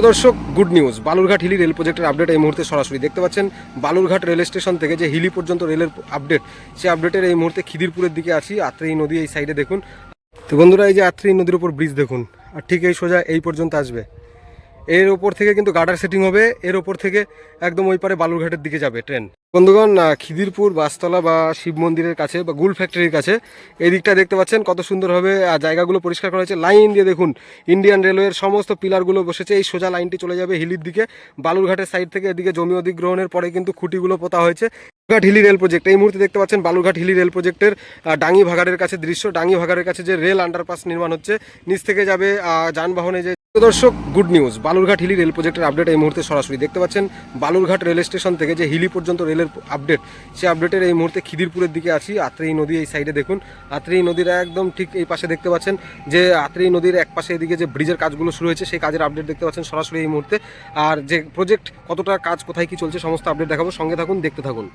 দর্শক, good news. Balurghat Hili rail প্রজেক্টের update এই মুহূর্তে সরাসরি দেখতে পাচ্ছেন। বালুরঘাট রেল স্টেশন থেকে যে হিলি পর্যন্ত রেলের আপডেট, সেই আপডেটের এই মুহূর্তে খিদিরপুরের দিকে আছি। আত্রেই নদী এই সাইডে দেখুন। তো বন্ধুরা, এই যে আত্রেই নদীর উপর ব্রিজ দেখুন, আর ঠিক এই সোজা এই পর্যন্ত আসবে। এর ওপর থেকে কিন্তু গার্ডার সেটিং হবে, এর ওপর থেকে একদম ওই পারে বালুরঘাটের দিকে যাবে ট্রেন। বন্ধুগণ, খিদিরপুর বাসতলা বা শিব মন্দিরের কাছে বা গুল ফ্যাক্টরির কাছে এই দিকটা দেখতে পাচ্ছেন কত সুন্দরভাবে জায়গাগুলো পরিষ্কার করা হয়েছে। লাইন দিয়ে দেখুন, ইন্ডিয়ান রেলওয়ের সমস্ত পিলারগুলো বসেছে। এই সোজা লাইনটি চলে যাবে হিলির দিকে, বালুরঘাটের সাইড থেকে এদিকে জমি অধিগ্রহণের পরে কিন্তু খুঁটিগুলো পোতা হয়েছে। বালুরঘাট হিলি রেল প্রজেক্ট এই মুহূর্তে দেখতে পাচ্ছেন বালুরঘাট হিলি রেল প্রজেক্টের ডাঙ্গি ভাগাড়ের কাছে দৃশ্য। ডাঙ্গি ভাগাড়ের কাছে যে রেল আন্ডারপাস নির্মাণ হচ্ছে, নিচ থেকে যাবে যানবাহনে যে। দর্শক, good news. Balurghat Hili rail প্রজেক্টের আপডেট এই মুহূর্তে সরাসরি দেখতে পাচ্ছেন। বালুরঘাট রেল স্টেশন থেকে যে হিলি পর্যন্ত রেলের আপডেট, সেই আপডেটের এই মুহূর্তে খিদিরপুরের দিকে আছি। আত্রেই নদী এই সাইডে দেখুন। আত্রেই নদীর একদম ঠিক এই পাশে দেখতে পাচ্ছেন যে আত্রেই নদীর এক পাশে এদিকে যে ব্রিজের কাজগুলো শুরু হয়েছে, সেই কাজের আপডেট দেখতে পাচ্ছেন সরাসরি এই মুহূর্তে। আর যে প্রজেক্ট কতটা কাজ, কোথায় কি চলছে, সমস্ত আপডেট দেখাবো। সঙ্গে থাকুন, দেখতে থাকুন।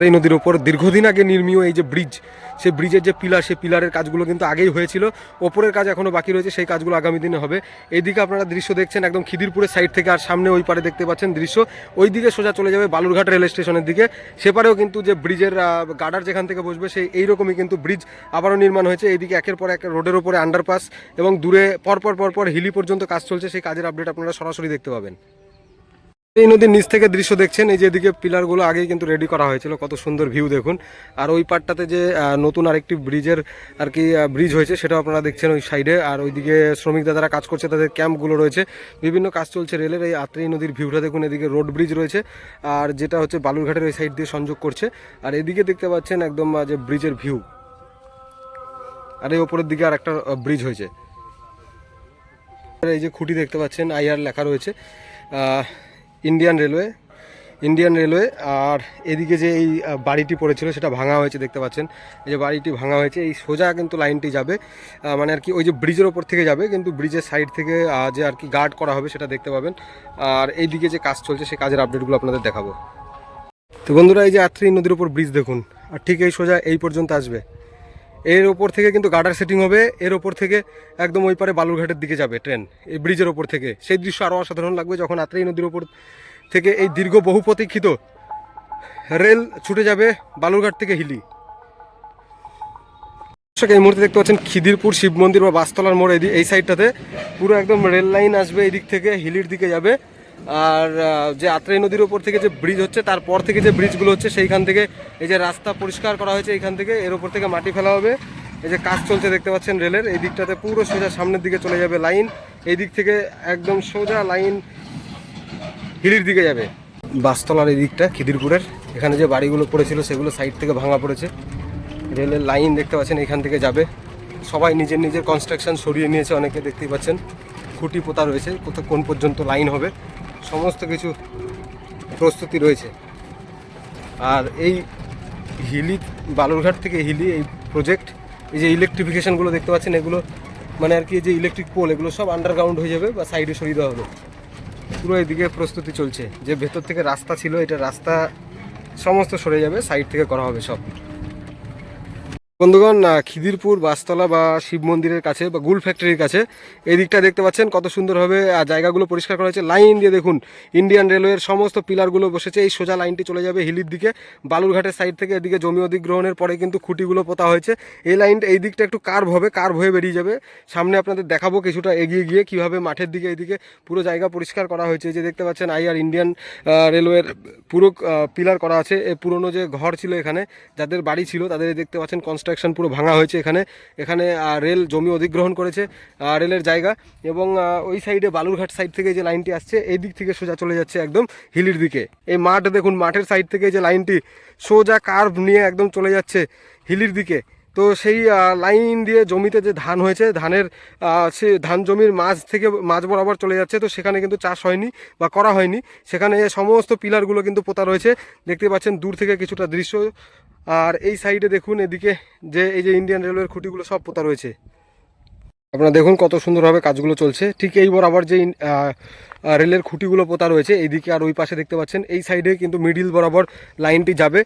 এই নদীর উপর দীর্ঘদিন আগে নির্মীয় এই যে ব্রিজ, সেই ব্রিজের যে পিলার, সেই পিলারের কাজগুলো কিন্তু আগেই হয়েছিল। ওপরের কাজ এখনও বাকি রয়েছে, সেই কাজগুলো আগামী দিনে হবে। এইদিকে আপনারা দৃশ্য দেখছেন একদম খিদিরপুরের সাইড থেকে, আর সামনে ওই পারে দেখতে পাচ্ছেন দৃশ্য। ওই দিকে সোজা চলে যাবে বালুরঘাট রেল স্টেশনের দিকে। সেপারেও কিন্তু যে ব্রিজের গার্ডার যেখান থেকে বসবে, সেই এইরকমই কিন্তু ব্রিজ আবারও নির্মাণ হয়েছে। এইদিকে একের পর এক রোডের উপরে আন্ডারপাস, এবং দূরে পরপর হিলি পর্যন্ত কাজ চলছে। সেই কাজের আপডেট আপনারা সরাসরি দেখতে পাবেন। এই নদীর নিচ থেকে দৃশ্য দেখছেন, এই যে এদিকে পিলারগুলো আগেই কিন্তু রেডি করা হয়েছিল। কত সুন্দর ভিউ দেখুন। আর ওই পার্টটাতে যে নতুন আরেকটি ব্রিজের আর কি ব্রিজ হয়েছে, সেটাও আপনারা দেখছেন ওই সাইডে। আর ওইদিকে শ্রমিকরা যারা কাজ করছে, তাদের ক্যাম্পগুলো রয়েছে, বিভিন্ন কাজ চলছে রেলের। এই আত্রেই নদীর ভিউটা দেখুন। এদিকে রোড ব্রিজ রয়েছে, আর যেটা হচ্ছে বালুরঘাটের ওই সাইড দিয়ে সংযোগ করছে। আর এদিকে দেখতে পাচ্ছেন একদম যে ব্রিজের ভিউ। আর এই ওপরের দিকে আর একটা ব্রিজ হয়েছে। এই যে খুঁটি দেখতে পাচ্ছেন, আইআর লেখা রয়েছে, ইন্ডিয়ান রেলওয়ে। আর এদিকে যে এই বাড়িটি পড়েছিল, সেটা ভাঙা হয়েছে দেখতে পাচ্ছেন। এই যে বাড়িটি ভাঙা হয়েছে, এই সোজা কিন্তু লাইনটি যাবে, মানে আর কি ওই যে ব্রিজের ওপর থেকে যাবে, কিন্তু ব্রিজের সাইড থেকে যে আর কি গার্ড করা হবে, সেটা দেখতে পাবেন। আর এইদিকে যে কাজ চলছে, সেই কাজের আপডেটগুলো আপনাদের দেখাবো। তো বন্ধুরা, এই যে আত্রেই নদীর উপর ব্রিজ দেখুন, আর ঠিক এই সোজা এই পর্যন্ত আসবে। এর ওপর থেকে কিন্তু গার্ডার সেটিং হবে, এর ওপর থেকে একদম ওই পারে বালুরঘাটের দিকে যাবে ট্রেন, এই ব্রিজের ওপর থেকে। সেই দৃশ্য আরও অসাধারণ লাগবে যখন আত্রেই নদীর ওপর থেকে এই দীর্ঘ বহু প্রতীক্ষিত রেল ছুটে যাবে বালুরঘাট থেকে হিলি। এই মুহূর্তে দেখতে পাচ্ছেন খিদিরপুর শিব মন্দির বা বাসতলার মোড়, এই সাইডটাতে পুরো একদম রেল লাইন আসবে, এই দিক থেকে হিলির দিকে যাবে। আর যে আত্রেই নদীর ওপর থেকে যে ব্রিজ হচ্ছে, তারপর থেকে যে ব্রিজগুলো হচ্ছে, সেইখান থেকে এই যে রাস্তা পরিষ্কার করা হয়েছে, এইখান থেকে এর ওপর থেকে মাটি ফেলা হবে। এই যে কাজ চলছে দেখতে পাচ্ছেন রেলের, এই দিকটাতে পুরো সোজা সামনের দিকে চলে যাবে লাইন। এই দিক থেকে একদম সোজা লাইন হিলির দিকে যাবে। বাসতলার এই দিকটা খিদিরপুরের, এখানে যে বাড়িগুলো পড়েছিল, সেগুলো সাইড থেকে ভাঙা পড়েছে। রেলের লাইন দেখতে পাচ্ছেন এখান থেকে যাবে। সবাই নিজের নিজের কনস্ট্রাকশন সরিয়ে নিয়েছে, অনেকে দেখতেই পাচ্ছেন। খুঁটি পোতা রয়েছে, কোন পর্যন্ত লাইন হবে, সমস্ত কিছু প্রস্তুতি রয়েছে। আর এই হিলি, বালুরঘাট থেকে হিলি এই প্রজেক্ট, এই যে ইলেকট্রিফিকেশানগুলো দেখতে পাচ্ছেন, এগুলো মানে আর কি যে ইলেকট্রিক পোল, এগুলো সব আন্ডারগ্রাউন্ড হয়ে যাবে বা সাইডে সরিয়ে দেওয়া হবে। পুরো এদিকে প্রস্তুতি চলছে। যে ভেতর থেকে রাস্তা ছিল, এটা রাস্তা সমস্ত সরে যাবে, সাইড থেকে করা হবে সব। বন্ধুগণ, খিদিরপুর বাসতলা বা শিব মন্দিরের কাছে বা গুল ফ্যাক্টরির কাছে এই দিকটা দেখতে পাচ্ছেন কত সুন্দরভাবে জায়গাগুলো পরিষ্কার করা হয়েছে। লাইন দিয়ে দেখুন, ইন্ডিয়ান রেলওয়ের সমস্ত পিলারগুলো বসেছে। এই সোজা লাইনটি চলে যাবে হিলির দিকে, বালুরঘাটের সাইড থেকে এদিকে জমি অধিগ্রহণের পরে কিন্তু খুঁটিগুলো পোতা হয়েছে। এই লাইনটা এই দিকটা একটু কার্ভ হবে, কার্ভ হয়ে বেরিয়ে যাবে। সামনে আপনাদের দেখাবো কিছুটা এগিয়ে গিয়ে কীভাবে মাঠের দিকে এইদিকে পুরো জায়গা পরিষ্কার করা হয়েছে। যে দেখতে পাচ্ছেন আইআর ইন্ডিয়ান রেলওয়ের পুরো পিলার করা আছে। এই পুরনো যে ঘর ছিল, এখানে যাদের বাড়ি ছিল, তাদের দেখতে পাচ্ছেন কনস্ট্রাকশন পুরো ভাঙা হয়েছে। এখানে রেল জমি অধিগ্রহণ করেছে, রেলের জায়গা। এবং ওই সাইডে বালুরঘাট সাইড থেকে যে লাইনটি আসছে, এই দিক থেকে সোজা চলে যাচ্ছে একদম হিলির দিকে। এই মাঠ দেখুন, মাঠের সাইড থেকে যে লাইনটি সোজা কার্ভ নিয়ে একদম চলে যাচ্ছে হিলির দিকে। তো সেই লাইন দিয়ে জমিতে যে ধান হয়েছে, ধানের সে ধান জমির মাঝ বরাবর চলে যাচ্ছে। তো সেখানে কিন্তু চাষ হয়নি বা করা হয়নি, সেখানে সমস্ত পিলারগুলো কিন্তু পোতা রয়েছে, দেখতে পাচ্ছেন দূর থেকে কিছুটা দৃশ্য। আর এই সাইডে দেখুন, এদিকে যে এই যে ইন্ডিয়ান রেলওয়ের খুঁটিগুলো সব পোতা রয়েছে। আপনারা দেখুন কত সুন্দরভাবে কাজগুলো চলছে। ঠিক এই বরাবর যে রেলের খুঁটিগুলো পোতা রয়েছে, এইদিকে আর ওই পাশে দেখতে পাচ্ছেন, এই সাইডে কিন্তু মিডিল বরাবর লাইনটি যাবে।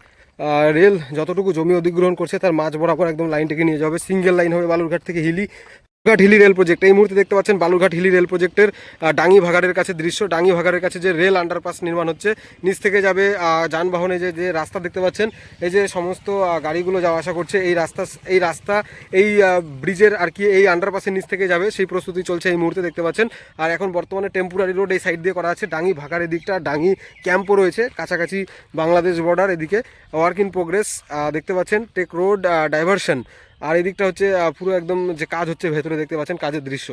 রেল যতটুকু জমি অধিগ্রহণ করছে, তার মাঝ বরাবর একদম লাইনটিকে নিয়ে যাবে। সিঙ্গেল লাইন হবে বালুরঘাট থেকে হিলি। ঘাট হিলি রেল প্রজেক্ট এই মুহূর্তে দেখতে পাচ্ছেন বালুরঘাট হিলি রেল প্রজেক্টের ডাঙ্গি ভাগাড়ের কাছে দৃশ্য। ডাঙ্গি ভাগাড়ের কাছে যে রেল আন্ডারপাস নির্মাণ হচ্ছে, নিচ থেকে যাবে যানবাহনে যে যে রাস্তা দেখতে পাচ্ছেন, এই যে সমস্ত গাড়িগুলো যাওয়া আসা করছে এই রাস্তা এই ব্রিজের আর কি এই আন্ডারপাসের নিচ থেকে যাবে, সেই প্রস্তুতি চলছে এই মুহূর্তে দেখতে পাচ্ছেন। আর এখন বর্তমানে টেম্পোরারি রোড এই সাইড দিয়ে করা আছে। ডাঙ্গি ভাগাড়ের দিকটা ডাঙ্গি ক্যাম্পও রয়েছে কাছাকাছি বাংলাদেশ বর্ডার, এদিকে ওয়ার্ক ইন প্রোগ্রেস দেখতে পাচ্ছেন। টেক রোড ডাইভারশন, আর এই দিকটা হচ্ছে পুরো একদম যে কাজ হচ্ছে ভেতরে দেখতে পাচ্ছেন কাজের দৃশ্য।